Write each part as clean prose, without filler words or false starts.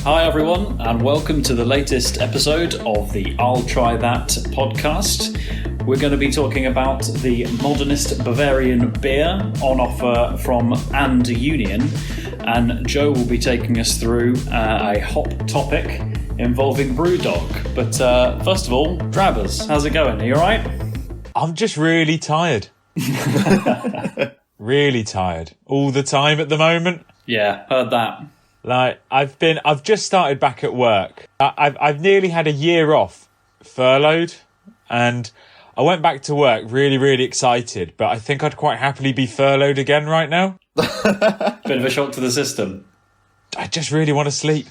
Hi everyone, and welcome to the latest episode of the I'll Try That podcast. We're going to be talking about the modernist Bavarian beer on offer from And Union, and Joe will be taking us through a hop topic involving BrewDog. But first of all, Drabbers, how's it going? Are you alright? I'm just really tired. Really tired. All the time at the moment. Yeah, heard that. Like, I've just started back at work. I've nearly had a year off, furloughed, and I went back to work really, really excited, but I think I'd quite happily be furloughed again right now. Bit of a shock to the system. I just really want to sleep.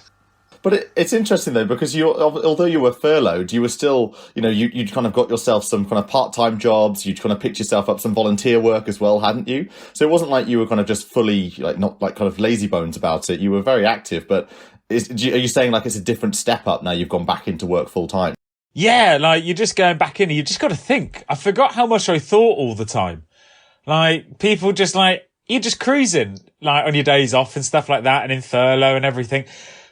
But it's interesting though, because although you were furloughed, you were still, you'd kind of got yourself some kind of part-time jobs. You'd kind of picked yourself up some volunteer work as well, hadn't you? So it wasn't like you were kind of just fully, not like kind of lazy bones about it. You were very active, but are you saying like it's a different step up now you've gone back into work full time? Yeah, like you're just going back in and you just got to think. I forgot how much I thought all the time. Like people just like, you're just cruising like on your days off and stuff like that and in furlough and everything.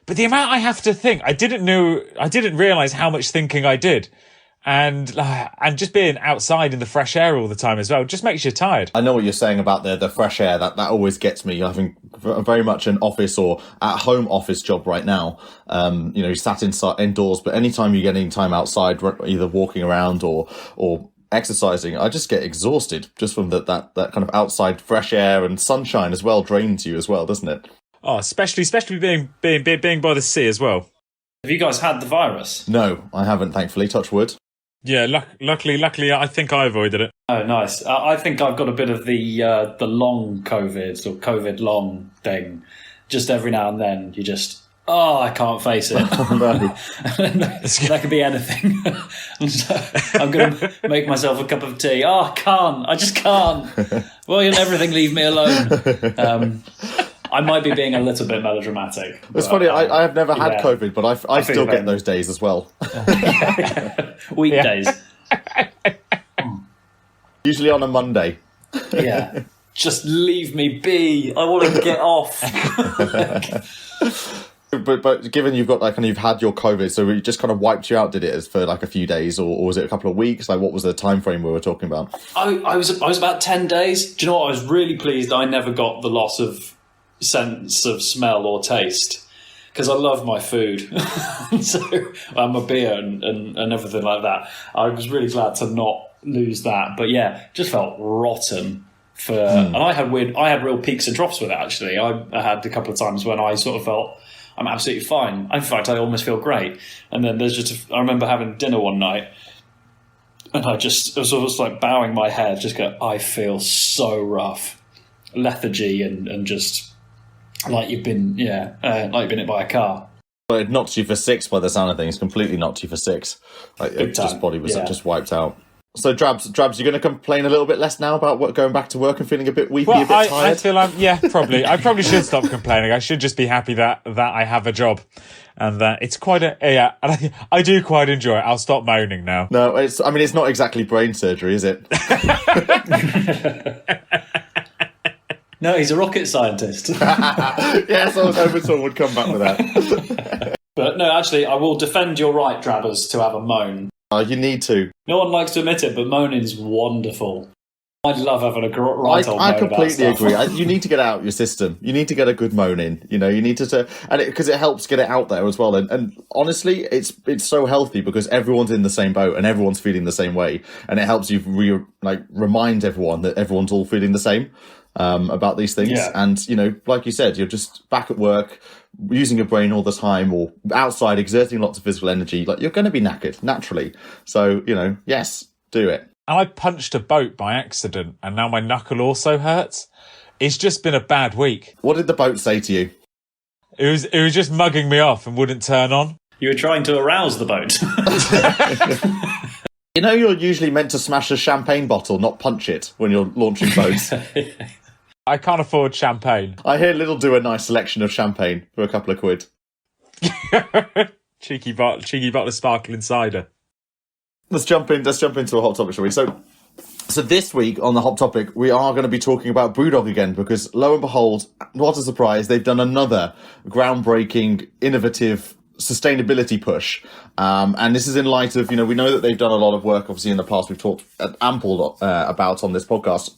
But the amount I have to think, I didn't realise how much thinking I did. And just being outside in the fresh air all the time as well just makes you tired. I know what you're saying about the fresh air. That always gets me. Having very much an office or at home office job right now. You sat indoors, but anytime you get any time outside, either walking around or exercising, I just get exhausted just from that kind of outside fresh air, and sunshine as well drains you as well, doesn't it? Oh, especially being by the sea as well. Have you guys had the virus? No, I haven't, thankfully. Touch wood. Yeah, luckily, I think I avoided it. Oh, nice. I think I've got a bit of the long COVID or COVID long thing. Just every now and then, you just, I can't face it. That could be anything. I'm going to make myself a cup of tea. I just can't. Well, you'll everything leave me alone. I might be being a little bit melodramatic. It's funny, I have never had COVID, but I still get those days as well. Weekdays. Usually on a Monday. Yeah. Just leave me be. I want to get off. But given you've got you've had your COVID, so it just kind of wiped you out, did it, for like a few days, or was it a couple of weeks? Like, what was the time frame we were talking about? I was about 10 days. Do you know what? I was really pleased I never got the loss of sense of smell or taste, because I love my food. So I'm a beer and everything like that. I was really glad to not lose that. But yeah, just felt rotten and I had real peaks and troughs with it, actually. I had a couple of times when I sort of felt I'm absolutely fine. In fact, I almost feel great. And then there's I remember having dinner one night and I was almost like bowing my head, just go, I feel so rough. Lethargy and just like you've been hit by a car. Well, it knocked you for six by the sound of things. Completely knocked you for six. Just body was just wiped out. So Drabs, you're going to complain a little bit less now about going back to work and feeling a bit weepy, a bit tired? I feel probably. I probably should stop complaining. I should just be happy that I have a job, and that it's quite and I do quite enjoy it. I'll stop moaning now. No, it's not exactly brain surgery, is it? No, he's a rocket scientist. Yes, I was hoping someone would come back with that. But no, actually, I will defend your right, Drabbers, to have a moan. You need to. No one likes to admit it, but moaning's wonderful. I love having a right old moan. I completely agree. You need to get it out your system. You need to get a good moan in. You need to, because it helps get it out there as well. And honestly, it's so healthy because everyone's in the same boat and everyone's feeling the same way, and it helps you remind everyone that everyone's all feeling the same about these things. Yeah. And like you said, you're just back at work, using your brain all the time, or outside exerting lots of physical energy. Like, you're going to be knackered naturally. So yes, do it. And I punched a boat by accident, and now my knuckle also hurts. It's just been a bad week. What did the boat say to you? It was just mugging me off and wouldn't turn on. You were trying to arouse the boat. You're usually meant to smash a champagne bottle, not punch it when you're launching boats. I can't afford champagne. I hear Lidl do a nice selection of champagne for a couple of quid. cheeky bottle of sparkling cider. Let's jump into a hot topic, shall we? So, So this week on the Hot Topic, we are going to be talking about BrewDog again, because lo and behold, what a surprise, they've done another groundbreaking, innovative sustainability push. And this is in light of, we know that they've done a lot of work, obviously, in the past. We've talked ample about on this podcast.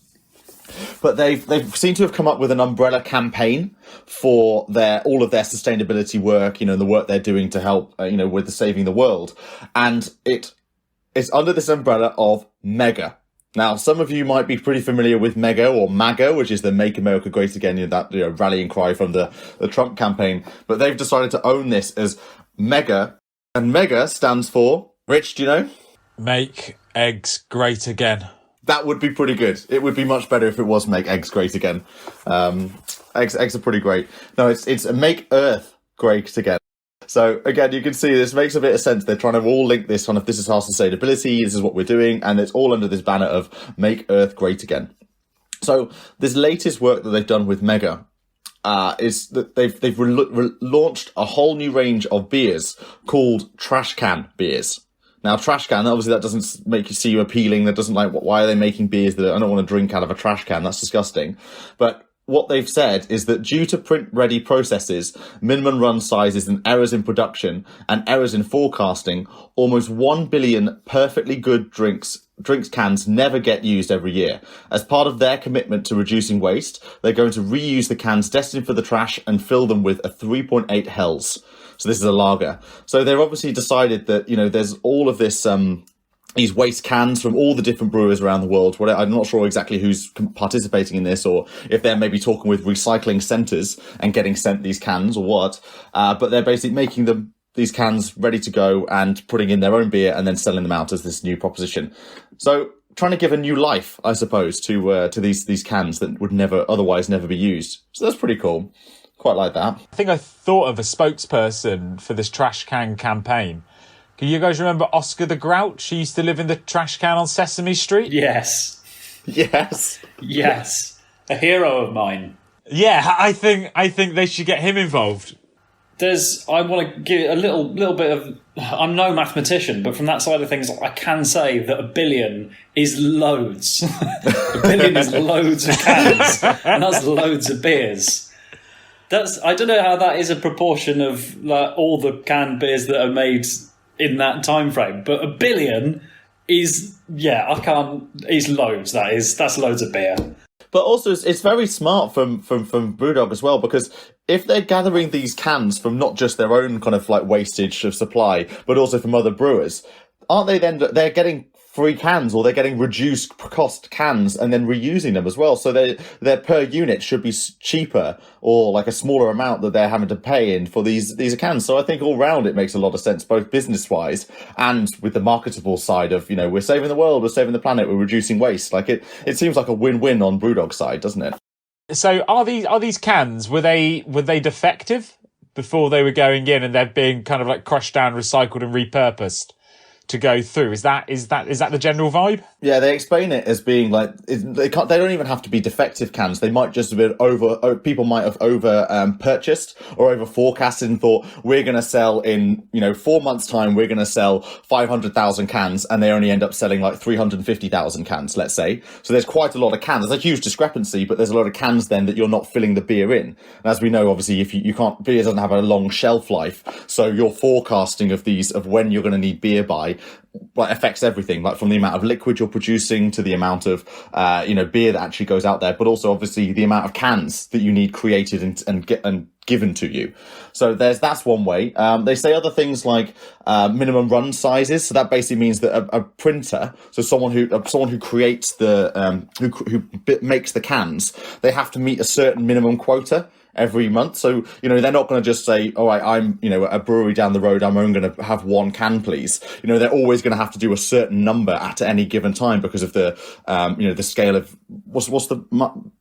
But they've seemed to have come up with an umbrella campaign for all of their sustainability work, and the work they're doing to help, with the saving the world. And it's under this umbrella of MEGA. Now, some of you might be pretty familiar with MEGA or MAGA, which is the Make America Great Again, that rallying cry from the Trump campaign. But they've decided to own this as MEGA, and MEGA stands for, Rich, do you know? Make eggs great again. That would be pretty good. It would be much better if it was Make Eggs Great Again. Eggs are pretty great. No, it's Make Earth Great Again. So again, you can see this makes a bit of sense. They're trying to all link this this is our sustainability, this is what we're doing, and it's all under this banner of Make Earth Great Again. So this latest work that they've done with MEGA is that they've launched a whole new range of beers called trash can beers. Now, trash can, obviously that doesn't make you see you appealing. That doesn't why are they making beers that I don't want to drink out of a trash can? That's disgusting. But what they've said is that due to print-ready processes, minimum run sizes and errors in production and errors in forecasting, almost 1 billion perfectly good drinks cans never get used every year. As part of their commitment to reducing waste, they're going to reuse the cans destined for the trash and fill them with a 3.8 Hells. So this is a lager. So they've obviously decided that, there's all of this, these waste cans from all the different brewers around the world. I'm not sure exactly who's participating in this, or if they're maybe talking with recycling centres and getting sent these cans or what. But they're basically making these cans ready to go and putting in their own beer and then selling them out as this new proposition. So trying to give a new life, I suppose, to these cans that would otherwise never be used. So that's pretty cool. Quite like that. I think I thought of a spokesperson for this trash can campaign. Can you guys remember Oscar the Grouch? He used to live in the trash can on Sesame Street. Yes. Yes. Yes. A hero of mine. Yeah, I think they should get him involved. I want to give a little bit of... I'm no mathematician, but from that side of things, I can say that 1 billion is loads. 1 billion is loads of cans, and that's loads of beers. I don't know how that is a proportion of all the canned beers that are made in that time frame, but 1 billion is is loads. That's loads of beer. But also, it's very smart from BrewDog as well, because if they're gathering these cans from not just their own kind of wastage of supply, but also from other brewers, aren't they then? They're getting free cans, or they're getting reduced cost cans and then reusing them as well. So their per unit should be cheaper, or a smaller amount that they're having to pay in for these cans. So I think all round it makes a lot of sense, both business wise and with the marketable side of, we're saving the world, we're saving the planet, we're reducing waste. It seems like a win-win on BrewDog's side, doesn't it? So are these cans, were they defective before they were going in, and they're being kind of crushed down, recycled and repurposed to go through? Is that the general vibe? Yeah, they explain it as being they don't even have to be defective cans. They might just have been people might have purchased or over forecasted and thought, we're going to sell in 4 months time, we're going to sell 500,000 cans, and they only end up selling 350,000 cans, let's say. So there's quite a lot of cans. There's a huge discrepancy, but there's a lot of cans then that you're not filling the beer in. And as we know, obviously, if you can't, beer doesn't have a long shelf life, so your forecasting of when you're going to need beer by affects everything, from the amount of liquid you're producing to the amount of beer that actually goes out there, but also obviously the amount of cans that you need created and given to you. So that's one way. They say other things like minimum run sizes. So that basically means that a printer, so someone who creates who makes the cans, they have to meet a certain minimum quota every month. So, they're not going to just say, all right, I'm, a brewery down the road, I'm only going to have 1 can, please. They're always going to have to do a certain number at any given time because of the, the scale of, what's the,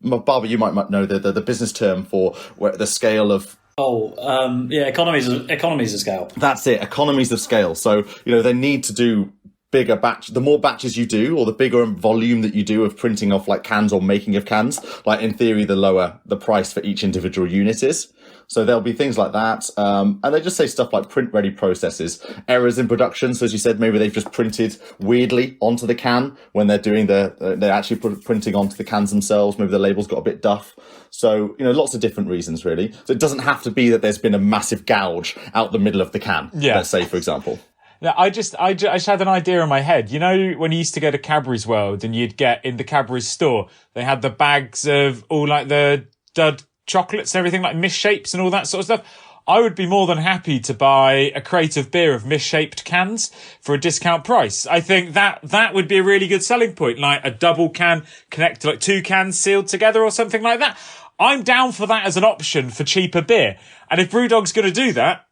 Barbara, you might know the business term for the scale of, economies of scale. That's it, economies of scale. So, they need to do bigger batch. The more batches you do, or the bigger volume that you do of printing off cans or making of cans, in theory, the lower the price for each individual unit is. So there'll be things like that. And they just say stuff like print ready processes, errors in production. So as you said, maybe they've just printed weirdly onto the can when they're doing they're actually printing onto the cans themselves. Maybe the label's got a bit duff. So, lots of different reasons, really. So it doesn't have to be that there's been a massive gouge out the middle of the can, let's say, for example. Yeah, I just had an idea in my head. When you used to go to Cadbury's World and you'd get in the Cadbury's store, they had the bags of all like the dud chocolates and everything, like misshapes and all that sort of stuff. I would be more than happy to buy a crate of beer of misshaped cans for a discount price. I think that would be a really good selling point, like a double can connected, like 2 cans sealed together or something like that. I'm down for that as an option for cheaper beer. And if BrewDog's going to do that,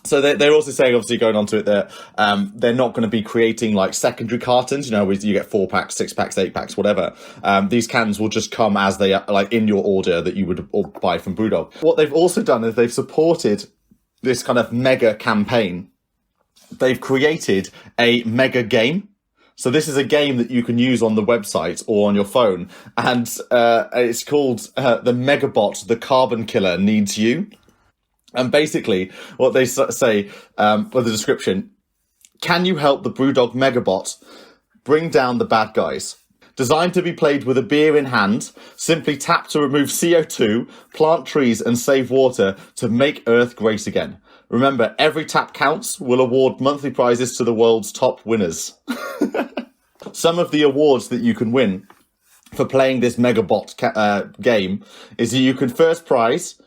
So they're also saying, obviously going on to it, that they're not going to be creating like secondary cartons. You get 4 packs, 6 packs, 8 packs, whatever. These cans will just come as they are, like in your order that you would buy from BrewDog. What they've also done is they've supported this kind of mega campaign. They've created a mega game. So this is a game that you can use on the website or on your phone. And it's called the Megabot, the Carbon Killer Needs You. And basically, what they say with the description, can you help the BrewDog Megabot bring down the bad guys? Designed to be played with a beer in hand, simply tap to remove CO2, plant trees and save water to make Earth great again. Remember, every tap counts. We'll award monthly prizes to the world's top winners. Some of the awards that you can win for playing this Megabot game is that you can first prize.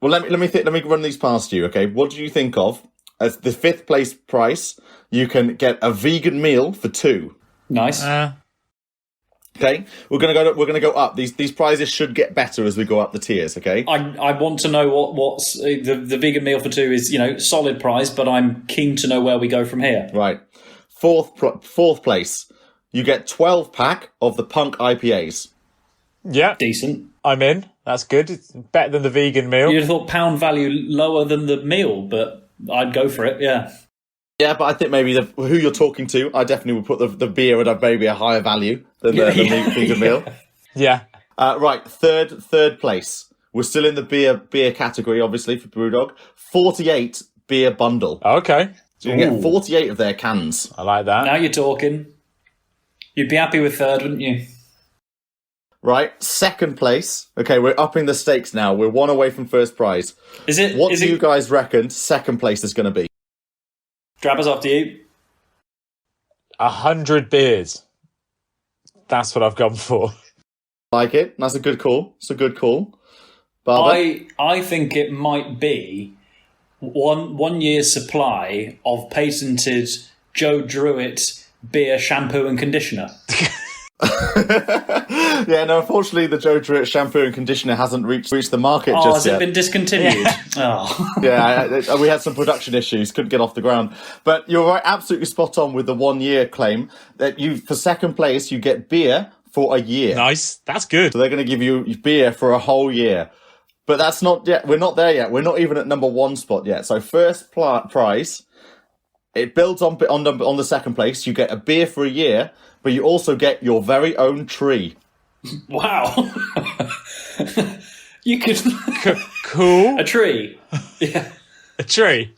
Well, let me run these past you. Okay, what do you think of as the 5th place prize? You can get a vegan meal for 2. Nice. Okay, we're gonna go up. These prizes should get better as we go up the tiers. Okay. I want to know what's the vegan meal for 2 is solid prize, but I'm keen to know where we go from here. Right, fourth place. You get 12 pack of the Punk IPAs. Yeah, decent. I'm in. That's good. It's better than the vegan meal. You'd have thought pound value lower than the meal, but I'd go for it. Yeah. Yeah, but I think maybe who you're talking to, I definitely would put the beer at maybe a higher value than the vegan meal. Yeah. Right, third place. We're still in the beer category, obviously, for BrewDog. 48 beer bundle. Okay. So you can get 48 of their cans. I like that. Now you're talking. You'd be happy with third, wouldn't you? Right, second place. Okay, we're upping the stakes now. We're 1 away from first prize. What do you guys reckon second place is going to be? Drabbers, after you. 100 beers. That's what I've gone for. Like it? That's a good call. It's a good call. Barber? I think it might be one year's supply of patented Joe Druitt beer shampoo and conditioner. Yeah, no, unfortunately the Joe Druitt shampoo and conditioner hasn't reached the market just yet. Has it been discontinued? Oh. Yeah, we had some production issues, couldn't get off the ground. But you're right, absolutely spot on with the 1 year claim that for second place, you get beer for a year. Nice, that's good. So they're going to give you beer for a whole year. But that's not yet, we're not there yet. We're not even at number 1 spot yet. So first prize, it builds on the second place. You get a beer for a year, but you also get your very own tree. Wow. You could... Cool. A tree. Yeah. A tree.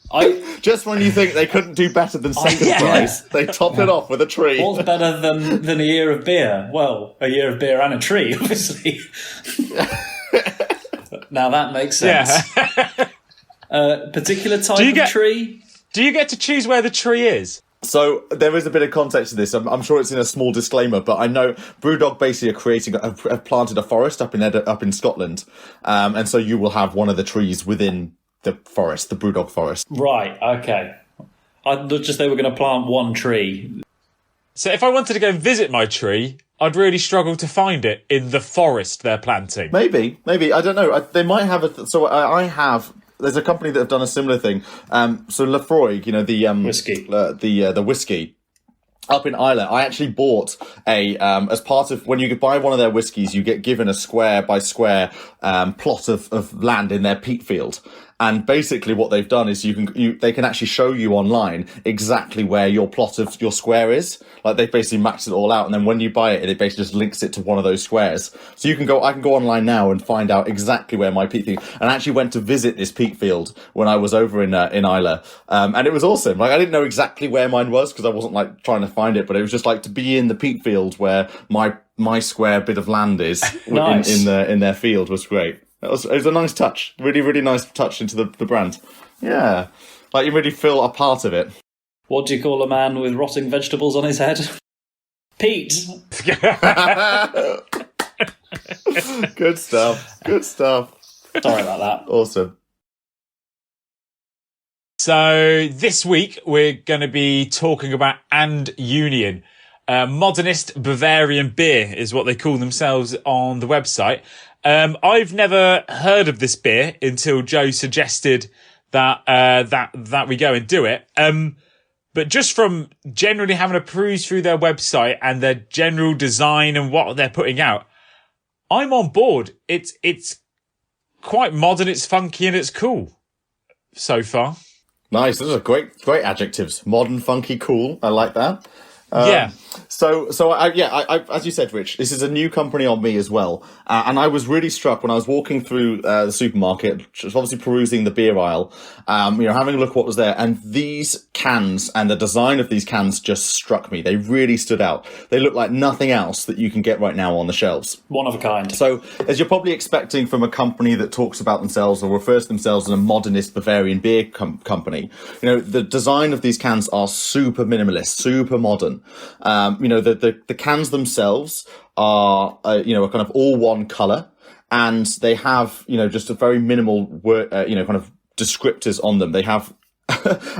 Just when you think they couldn't do better than second prize, they top it off with a tree. What's better than a year of beer? Well, a year of beer and a tree, obviously. Now that makes sense. Yeah. Particular type of tree? Do you get to choose where the tree is? So there is a bit of context to this. I'm sure it's in a small disclaimer, but I know BrewDog basically have planted a forest up in Scotland, and so you will have one of the trees within the forest, the BrewDog forest. Right. Okay. I thought just they were going to plant one tree. So if I wanted to go and visit my tree, I'd really struggle to find it in the forest they're planting. Maybe I don't know. They might have I have. There's a company that have done a similar thing. So Lefroy, the whiskey, the whiskey up in Islay. I actually bought as part of when you buy one of their whiskies, you get given a square by square plot of land in their peat field. And basically what they've done is they can actually show you online exactly where your plot of your square is. Like they've basically maxed it all out. And then when you buy it, it basically just links it to one of those squares. So I can go online now and find out exactly where my peat field, and I actually went to visit this peat field when I was over in Isla. And it was awesome. Like I didn't know exactly where mine was because I wasn't like trying to find it, but it was just like to be in the peat field where my square bit of land is Nice. in their field was great. It was a nice touch, really, really nice touch into the brand. Yeah, like you really feel a part of it. What do you call a man with rotting vegetables on his head? Pete. Good stuff. Good stuff. Sorry about that. Awesome. So this week we're going to be talking about And Union. Modernist Bavarian beer is what they call themselves on the website. I've never heard of this beer until Joe suggested that we go and do it. But just from generally having a peruse through their website and their general design and what they're putting out, I'm on board. It's quite modern, it's funky, and it's cool so far. Nice. Those are great adjectives. Modern, funky, cool. I like that. Yeah. So I, as you said, Rich, this is a new company on me as well. And I was really struck when I was walking through the supermarket, just obviously perusing the beer aisle, having a look at what was there. And these cans and the design of these cans just struck me. They really stood out. They look like nothing else that you can get right now on the shelves. One of a kind. So, as you're probably expecting from a company that talks about themselves or refers to themselves as a modernist Bavarian beer company, the design of these cans are super minimalist, super modern. The cans themselves are, a kind of all one color, and they have, just a very minimal word, kind of descriptors on them. They have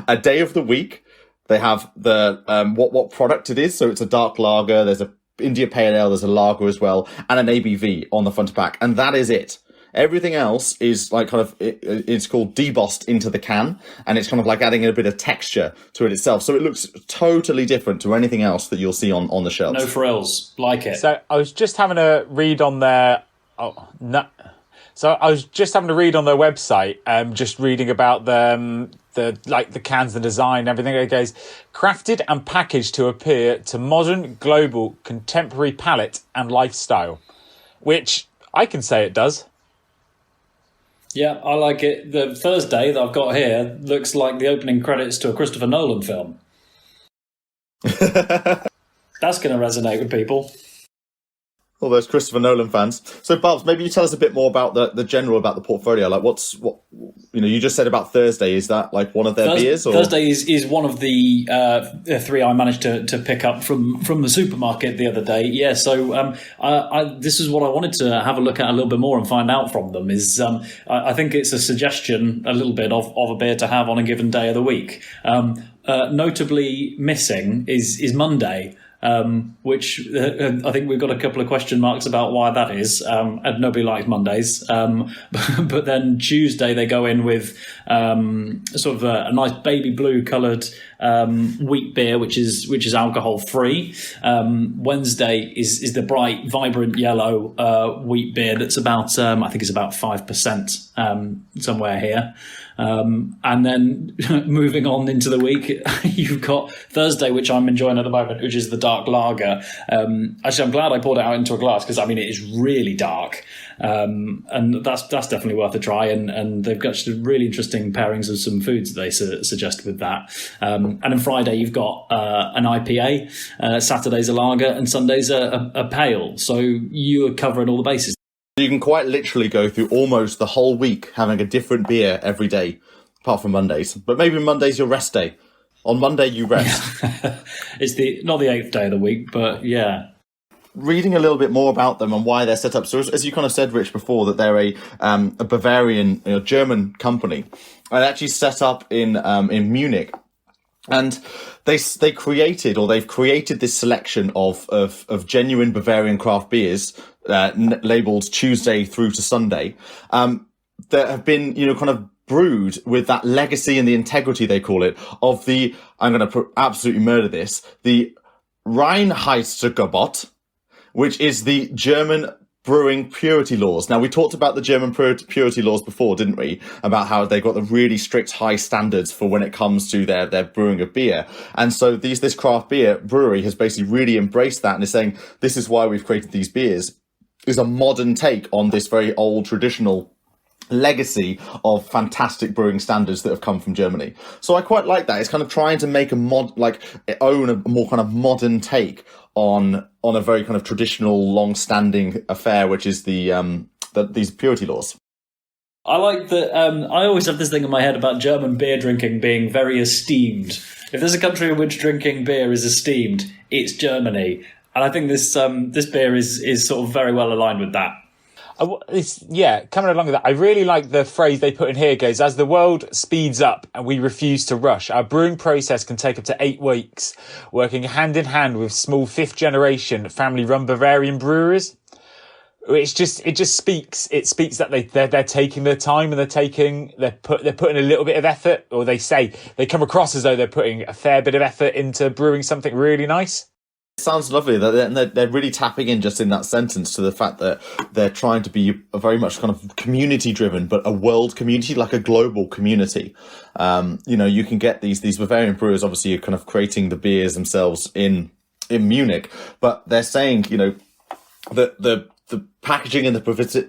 a day of the week. They have the, what product it is. So it's a dark lager. There's a India Pale Ale. There's a lager as well, and an ABV on the front and back. And that is it. Everything else is like kind of, it's called debossed into the can, and it's kind of like adding a bit of texture to it itself. So it looks totally different to anything else that you'll see on the shelves. No frills. Like it. So I was just having a read on their... Oh, no. So I was just having a read on their website, just reading about the cans, the design, everything. It goes, crafted and packaged to appeal to modern, global, contemporary palate and lifestyle, which I can say it does. Yeah, I like it. The Thursday that I've got here looks like the opening credits to a Christopher Nolan film. That's going to resonate with people. All those Christopher Nolan fans. So, Babs, maybe you tell us a bit more about the general about the portfolio. Like, what you just said about Thursday. Is that like one of their beers? Or? Thursday is one of the three I managed to pick up from the supermarket the other day. Yeah, so this is what I wanted to have a look at a little bit more and find out from them. Is I think it's a suggestion a little bit of a beer to have on a given day of the week. Notably missing is Monday. Which I think we've got a couple of question marks about why that is. And nobody likes Mondays. But then Tuesday they go in with sort of a nice baby blue coloured wheat beer, which is alcohol free. Wednesday is the bright, vibrant yellow wheat beer that's about I think it's about 5% somewhere here. And then moving on into the week, you've got Thursday, which I'm enjoying at the moment, which is the dark lager. Actually, I'm glad I poured it out into a glass because, it is really dark. And that's definitely worth a try. And they've got some really interesting pairings of some foods that they suggest with that. And then Friday, you've got an IPA, Saturday's a lager, and Sunday's a pale. So you're covering all the bases. You can quite literally go through almost the whole week having a different beer every day, apart from Mondays. But maybe Monday's your rest day. On Monday, you rest. It's not the 8th day of the week, but yeah. Reading a little bit more about them and why they're set up. So as you kind of said, Rich, before, that they're a Bavarian, German company, and actually set up in Munich. And they've created this selection of genuine Bavarian craft beers, labeled Tuesday through to Sunday, that have been, kind of brewed with that legacy and the integrity, they call it, of the, I'm going to absolutely murder this, the Reinheitsgebot, which is the German brewing purity laws. Now, we talked about the German purity laws before, didn't we? About how they've got the really strict high standards for when it comes to their brewing of beer. And so this craft beer brewery has basically really embraced that and is saying, this is why we've created these beers, is a modern take on this very old traditional legacy of fantastic brewing standards that have come from Germany. So I quite like that. It's kind of trying to make a more kind of modern take on a very kind of traditional, long-standing affair, which is these purity laws. I like that. I always have this thing in my head about German beer drinking being very esteemed. If there's a country in which drinking beer is esteemed, it's Germany, and I think this beer is sort of very well aligned with that. Coming along with that, I really like the phrase they put in here. It goes, as the world speeds up and we refuse to rush, our brewing process can take up to 8 weeks, working hand in hand with small 5th generation family run Bavarian breweries. It just speaks that they're taking their time and they're putting a little bit of effort, or they come across as though they're putting a fair bit of effort into brewing something really nice. It sounds lovely. They're really tapping in just in that sentence to the fact that they're trying to be a very much kind of community driven, but a world community, like a global community. You can get these Bavarian brewers obviously are kind of creating the beers themselves in Munich, but they're saying, that the packaging and the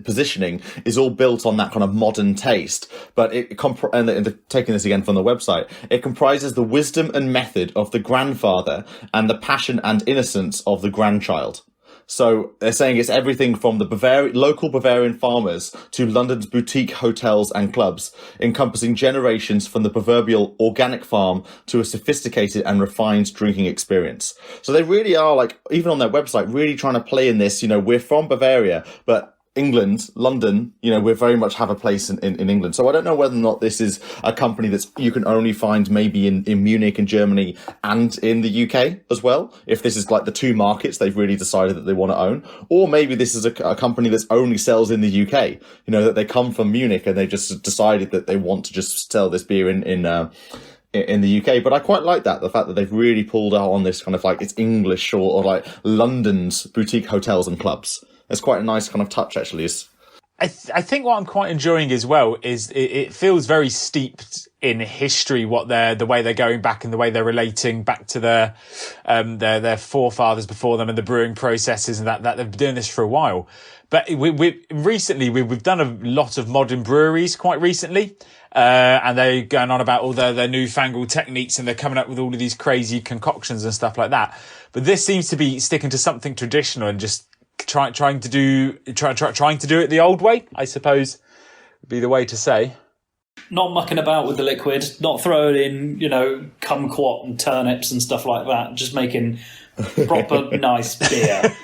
positioning is all built on that kind of modern taste, but and they're taking this again from the website, it comprises the wisdom and method of the grandfather and the passion and innocence of the grandchild. So they're saying it's everything from the local Bavarian farmers to London's boutique hotels and clubs, encompassing generations from the proverbial organic farm to a sophisticated and refined drinking experience. So they really are, like, even on their website, really trying to play in this, we're from Bavaria, but England, London, we very much have a place in England. So I don't know whether or not this is a company that's you can only find maybe in Munich and Germany and in the UK as well. If this is like the two markets they've really decided that they want to own, or maybe this is a company that only sells in the UK, that they come from Munich and they just decided that they want to just sell this beer in the UK. But I quite like the fact that they've really pulled out on this kind of like it's English or like London's boutique hotels and clubs. It's quite a nice kind of touch, actually. I think what I'm quite enjoying as well is it feels very steeped in history, the way they're going back and the way they're relating back to their forefathers before them and the brewing processes, and that they've been doing this for a while. But we've done a lot of modern breweries quite recently, and they're going on about all their newfangled techniques, and they're coming up with all of these crazy concoctions and stuff like that. But this seems to be sticking to something traditional and just trying to do it the old way, I suppose would be the way to say. Not mucking about with the liquid, not throwing in, kumquat and turnips and stuff like that, just making proper nice beer.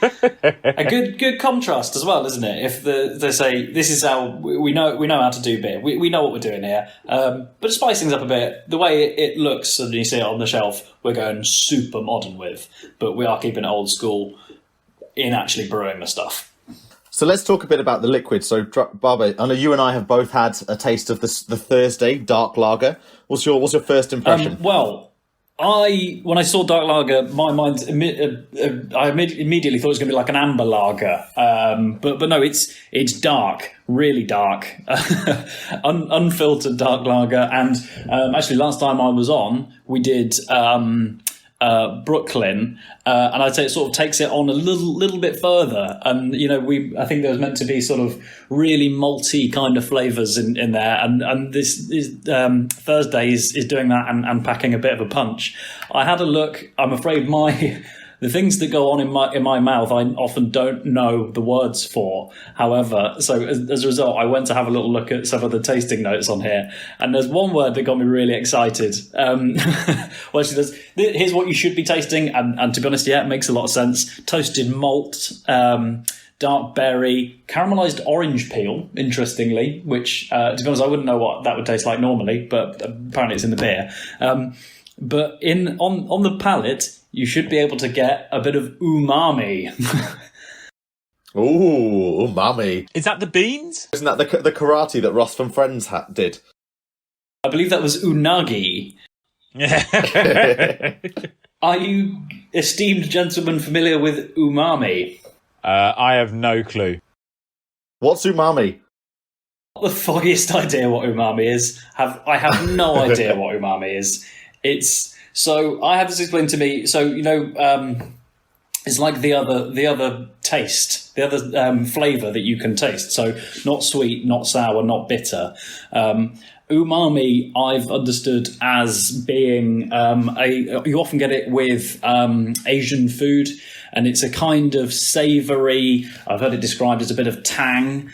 A good contrast as well, isn't it? If they say this is how we know how to do beer, we know what we're doing here, but to spice things up a bit, the way it looks and you see it on the shelf, we're going super modern with, but we are keeping it old school in actually brewing the stuff. So let's talk a bit about the liquid. So, Barbara, I know you and I have both had a taste of the Thursday dark lager. What's your first impression? When I saw dark lager, my mind I immediately thought it was going to be like an amber lager, but no, it's dark, really dark, unfiltered dark lager. And actually, last time I was on, we did Brooklyn, and I'd say it sort of takes it on a little bit further. And I think there was meant to be sort of really malty kind of flavors in there, and this is Thursday is doing that and packing a bit of a punch. I had a look. I'm afraid the things that go on in my mouth, I often don't know the words for. However, so as a result, I went to have a little look at some of the tasting notes on here, and there's one word that got me really excited. Well, she says, here's what you should be tasting, and to be honest, yeah, it makes a lot of sense. Toasted malt, dark berry, caramelized orange peel, interestingly, which, to be honest, I wouldn't know what that would taste like normally, but apparently it's in the beer. But on the palate, you should be able to get a bit of umami. Ooh, umami. Is that the beans? Isn't that the karate that Ross from Friends did? I believe that was unagi. Are you, esteemed gentlemen, familiar with umami? I have no clue. What's umami? The foggiest idea what umami is. I have no idea what umami is. It's so I have this explained to me. So it's like the other taste, the other flavor that you can taste. So not sweet, not sour, not bitter. Umami, I've understood as being you often get it with Asian food. And it's a kind of savoury, I've heard it described as a bit of tang,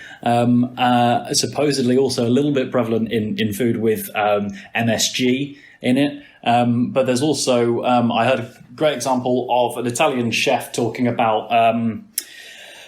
supposedly also a little bit prevalent in food with MSG in it. But there's also, I heard a great example of an Italian chef talking about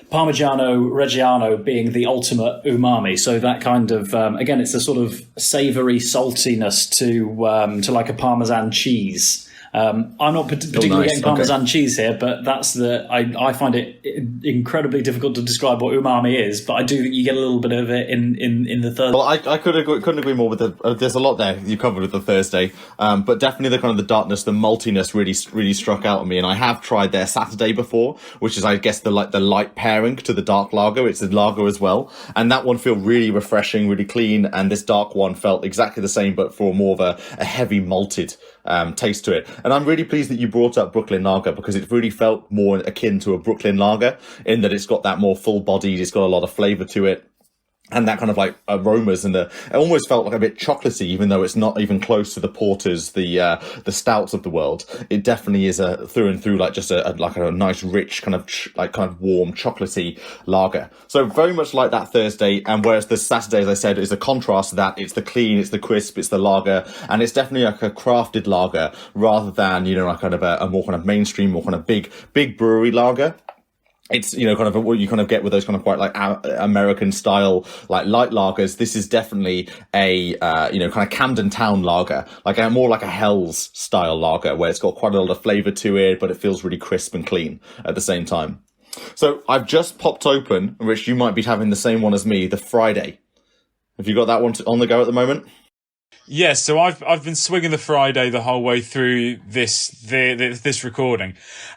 Parmigiano Reggiano being the ultimate umami. So that kind of, again, it's a sort of savoury saltiness to like a Parmesan cheese. I'm not particularly getting Parmesan cheese here, but that's I find it incredibly difficult to describe what umami is, but I do think you get a little bit of it in the Thursday. Well, I couldn't agree more with there's a lot there you covered with the Thursday, but definitely the kind of the darkness, the maltiness really struck out at me, and I have tried their Saturday before, which is I guess the light pairing to the dark lager. It's a lager as well, and that one felt really refreshing, really clean, and this dark one felt exactly the same, but for more of a heavy malted taste to it. And I'm really pleased that you brought up Brooklyn Lager, because it really felt more akin to a Brooklyn Lager in that it's got that more full bodied, it's got a lot of flavour to it. And that kind of like aromas, and it almost felt like a bit chocolatey, even though it's not even close to the porters, the stouts of the world. It definitely is a through and through like just a nice rich kind of warm chocolatey lager. So very much like that Thursday, and whereas the Saturday, as I said, is a contrast to that. It's the clean, it's the crisp, it's the lager, and it's definitely like a crafted lager rather than like kind of a more kind of mainstream, more kind of big brewery lager. It's, kind of what you kind of get with those kind of quite like American style, like light lagers. This is definitely a, kind of Camden Town lager, like more like a Hell's style lager, where it's got quite a lot of flavour to it, but it feels really crisp and clean at the same time. So I've just popped open, Rich, you might be having the same one as me, the Friday. Have you got that one on the go at the moment? Yes, so I've been swinging the Friday the whole way through this recording,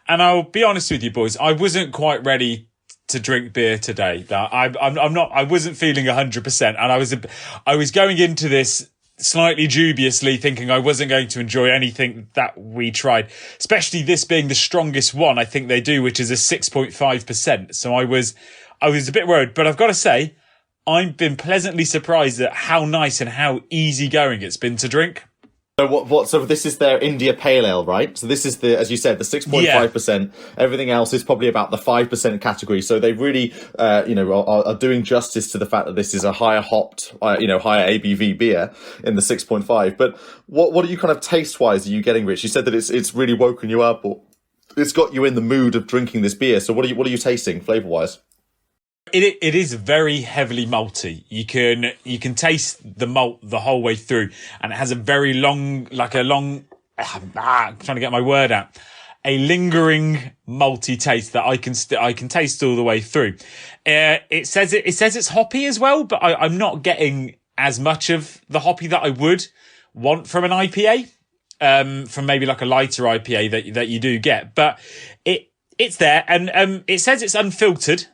and I'll be honest with you, boys, I wasn't quite ready to drink beer today. I wasn't feeling 100%, and I was going into this slightly dubiously, thinking I wasn't going to enjoy anything that we tried, especially this being the strongest one I think they do, which is a 6.5%. So I was a bit worried, but I've got to say, I've been pleasantly surprised at how nice and how easygoing it's been to drink. So so this is their India Pale Ale, right? So this is as you said, the 6.5%. Yeah. Everything else is probably about the 5% category. So they really, are doing justice to the fact that this is a higher hopped, higher ABV beer in the 6.5. But what are you kind of taste-wise are you getting, Rich? You said that it's really woken you up, or it's got you in the mood of drinking this beer. So what are you tasting flavour-wise? It is very heavily malty. You can taste the malt the whole way through, and it has a very long, I'm trying to get my word out, a lingering malty taste that I can taste all the way through. It says it's hoppy as well, but I'm not getting as much of the hoppy that I would want from an IPA, from maybe like a lighter IPA that you do get, but it's there, and it says it's unfiltered.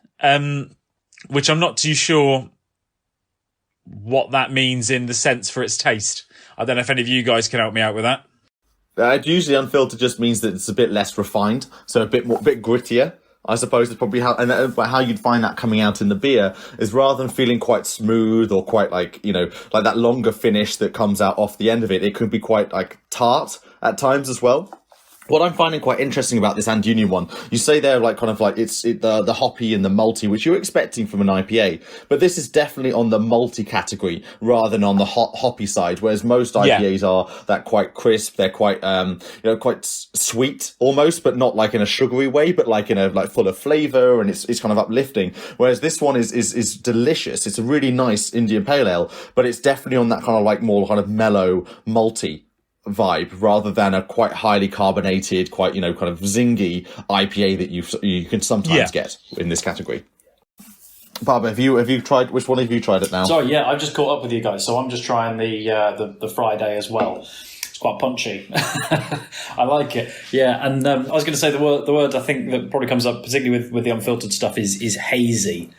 Which I'm not too sure what that means in the sense for its taste. I don't know if any of you guys can help me out with that. Usually unfiltered just means that it's a bit less refined, so a bit grittier. I suppose is probably how you'd find that coming out in the beer is rather than feeling quite smooth or quite like that longer finish that comes out off the end of it. It could be quite like tart at times as well. What I'm finding quite interesting about this And Union one, you say there like kind of like the hoppy and the malty, which you're expecting from an IPA, but this is definitely on the malty category rather than on the hoppy side. Whereas most IPAs are that quite crisp, they're quite quite sweet almost, but not like in a sugary way, but like in a like full of flavour, and it's kind of uplifting. Whereas this one is delicious. It's a really nice Indian Pale Ale, but it's definitely on that kind of like more kind of mellow malty vibe rather than a quite highly carbonated, quite kind of zingy IPA that you can sometimes get in this category. Barbara, have you tried? Which one have you tried it now? Sorry, yeah, I've just caught up with you guys, so I'm just trying the Friday as well. It's quite punchy. I like it. Yeah, and I was going to say the word I think that probably comes up particularly with the unfiltered stuff is hazy.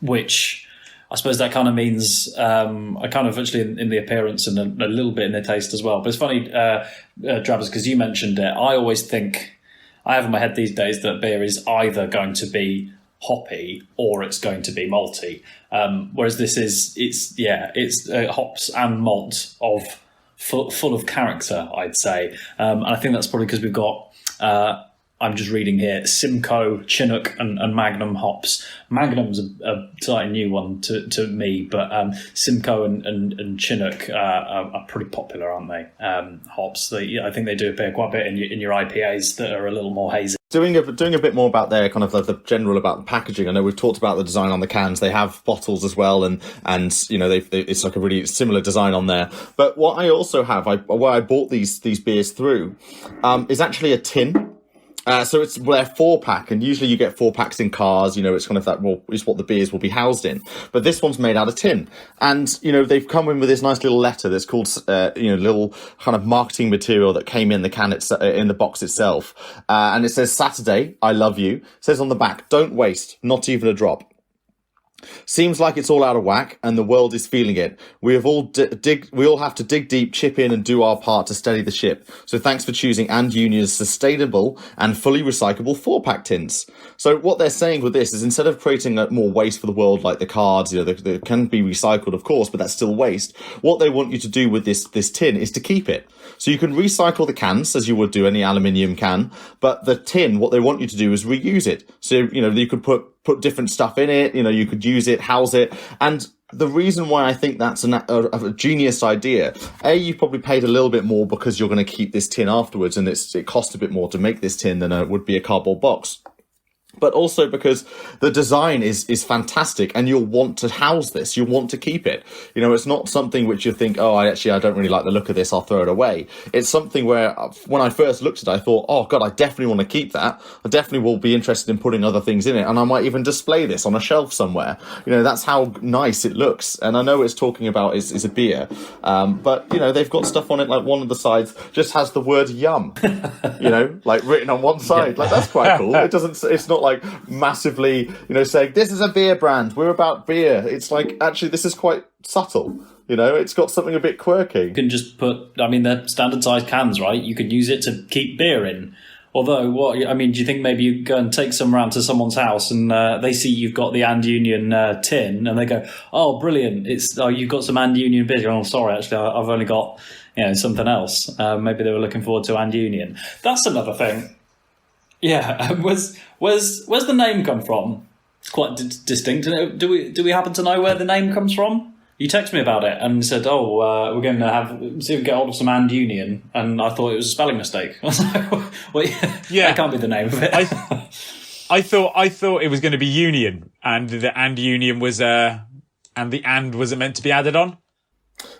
which I suppose that kind of means I kind of actually in the appearance and a little bit in the taste as well. But it's funny, Travis, because you mentioned it. I always think, I have in my head these days that beer is either going to be hoppy or it's going to be malty. Whereas this it's hops and malt full of character, I'd say. And I think that's probably because we've got, I'm just reading here, Simcoe, Chinook and Magnum hops. Magnum's a slightly new one to me, but Simcoe and Chinook are pretty popular, aren't they? Hops. I think they do appear quite a bit in your IPAs that are a little more hazy. Doing a bit more about their kind of the general about the packaging. I know we've talked about the design on the cans. They have bottles as well, and it's like a really similar design on there. But what I also have, where I bought these beers through, is actually a tin. So they're 4-pack, and usually you get 4-packs in cars. It's kind of that. Well, it's what the beers will be housed in. But this one's made out of tin, and they've come in with this nice little letter that's called little kind of marketing material that came in the can in the box itself, and it says "Saturday, I love you." It says on the back, "Don't waste, not even a drop." Seems like it's all out of whack, and the world is feeling it. We all have to dig deep, chip in, and do our part to steady the ship. So thanks for choosing And Union's sustainable and fully recyclable 4-pack tins. So what they're saying with this is, instead of creating more waste for the world, like the cards, they can be recycled, of course, but that's still waste. What they want you to do with this tin is to keep it. So you can recycle the cans as you would do any aluminium can, but the tin, what they want you to do is reuse it. So you could put different stuff in it, you could use it, house it. And the reason why I think that's a genius idea, you probably paid a little bit more because you're going to keep this tin afterwards, and it costs a bit more to make this tin than it would be a cardboard box. But also because the design is fantastic, and you'll want to house this. You'll want to keep it. It's not something which you think, I don't really like the look of this, I'll throw it away. It's something where when I first looked at it, I thought, oh God, I definitely want to keep that. I definitely will be interested in putting other things in it, and I might even display this on a shelf somewhere. That's how nice it looks. And I know it's talking about is a beer, but they've got stuff on it, like one of the sides just has the word yum, like written on one side. Like, that's quite cool. It's not like massively, saying this is a beer brand, we're about beer. It's like, actually, this is quite subtle. It's got something a bit quirky. You can just put, they're standard sized cans, right? You can use it to keep beer in. Although, do you think maybe you go and take some around to someone's house and they see you've got the And Union tin, and they go, oh, brilliant, you've got some And Union beer. Oh, sorry, actually, I've only got something else. Maybe they were looking forward to And Union. That's another thing. Yeah, where's the name come from? It's quite distinct. Do we happen to know where the name comes from? You texted me about it and said, we're going to see if we get hold of some And Union, and I thought it was a spelling mistake. I was like, well, yeah, that can't be the name of it. I thought it was going to be Union, and the And Union was and the and wasn't meant to be added on.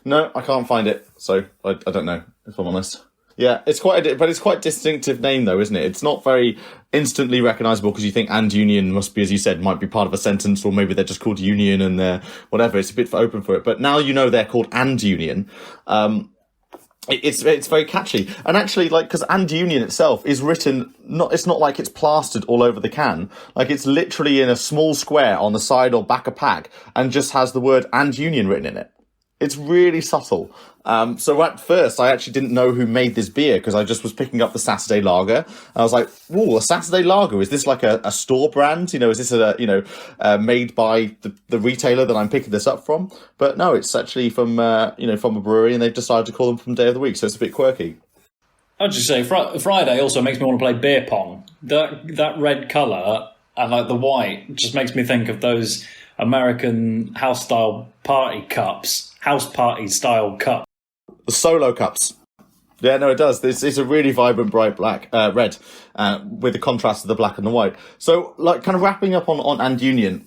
No, I can't find it, so I don't know, if I'm honest. Yeah, it's quite a distinctive name, though, isn't it? It's not very instantly recognisable, because you think And Union must be, as you said, might be part of a sentence, or maybe they're just called Union and they're whatever. It's a bit open for it. But now they're called And Union. It's very catchy. And actually, because And Union itself is written, it's not like it's plastered all over the can. Like, it's literally in a small square on the side or back of pack, and just has the word And Union written in it. It's really subtle. So at first, I actually didn't know who made this beer, because I just was picking up the Saturday Lager. I was like, "Ooh, a Saturday Lager? Is this like a store brand? Is this made by the retailer that I'm picking this up from?" But no, it's actually from from a brewery, and they've decided to call them from day of the week, so it's a bit quirky. I'd just say Friday also makes me want to play beer pong. That red colour and like the white just makes me think of those American house style party cups, house party style cup. The solo cups. Yeah, no, it does. It's a really vibrant, bright red, with the contrast of the black and the white. So, kind of wrapping up on And Union.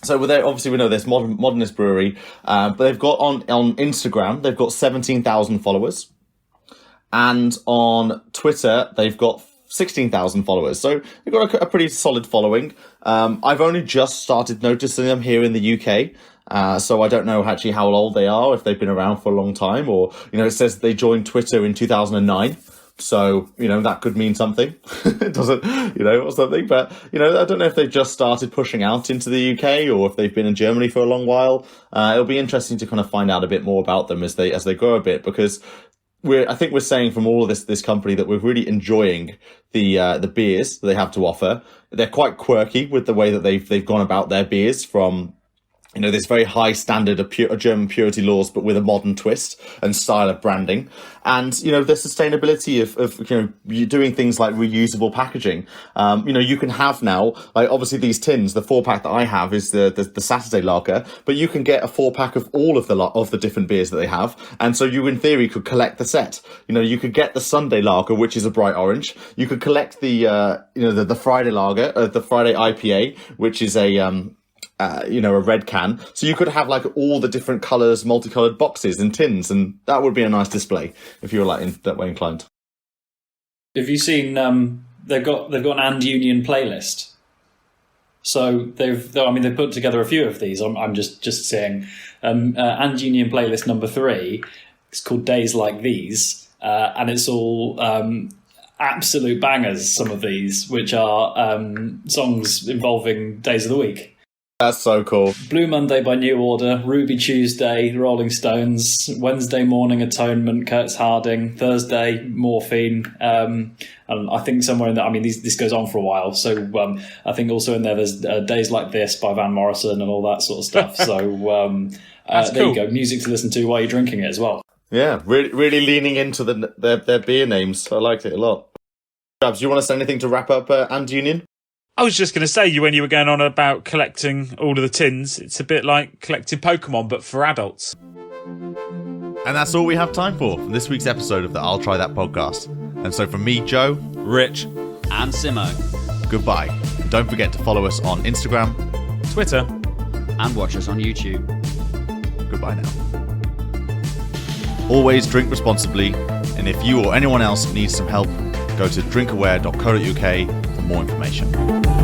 So, obviously we know there's modernist brewery, but they've got on Instagram, they've got 17,000 followers, and on Twitter they've got 16,000 followers. So they've got a pretty solid following. I've only just started noticing them here in the UK. So I don't know actually how old they are, if they've been around for a long time, or, it says they joined Twitter in 2009. So, that could mean something. It doesn't, or something. But, I don't know if they've just started pushing out into the UK or if they've been in Germany for a long while. It'll be interesting to kind of find out a bit more about them as they grow a bit, because I think we're saying from all of this company that we're really enjoying the beers that they have to offer. They're quite quirky with the way that they've gone about their beers, from this very high standard of German purity laws, but with a modern twist and style of branding. And, the sustainability of you doing things like reusable packaging. You can have now, like, obviously these tins, the 4-pack that I have is the Saturday lager, but you can get a 4-pack of all of the different beers that they have. And so you, in theory, could collect the set. You could get the Sunday lager, which is a bright orange. You could collect the Friday lager, the Friday IPA, which is a red can. So you could have like all the different colours, multicolored boxes and tins, and that would be a nice display if you were that way inclined. Have you seen? They've got an And Union playlist. So they've put together a few of these. I'm just seeing And Union playlist number 3. It's called Days Like These, and it's all absolute bangers. Some of these, which are songs involving days of the week. That's so cool. Blue Monday by New Order, Ruby Tuesday, The Rolling Stones, Wednesday Morning Atonement, Kurtz Harding, Thursday Morphine, and I think somewhere in there, this goes on for a while, so I think also in there's Days Like This by Van Morrison and all that sort of stuff. So there cool. You go, music to listen to while you're drinking it as well. Yeah, really leaning into their beer names. I liked it a lot. Jabs, you want to say anything to wrap up And Union? I was just going to say, when you were going on about collecting all of the tins, it's a bit like collecting Pokemon, but for adults. And that's all we have time for this week's episode of the I'll Try That podcast. And so from me, Joe, Rich, and Simo, goodbye. And don't forget to follow us on Instagram, Twitter, and watch us on YouTube. Goodbye now. Always drink responsibly, and if you or anyone else needs some help, go to drinkaware.co.uk for more information.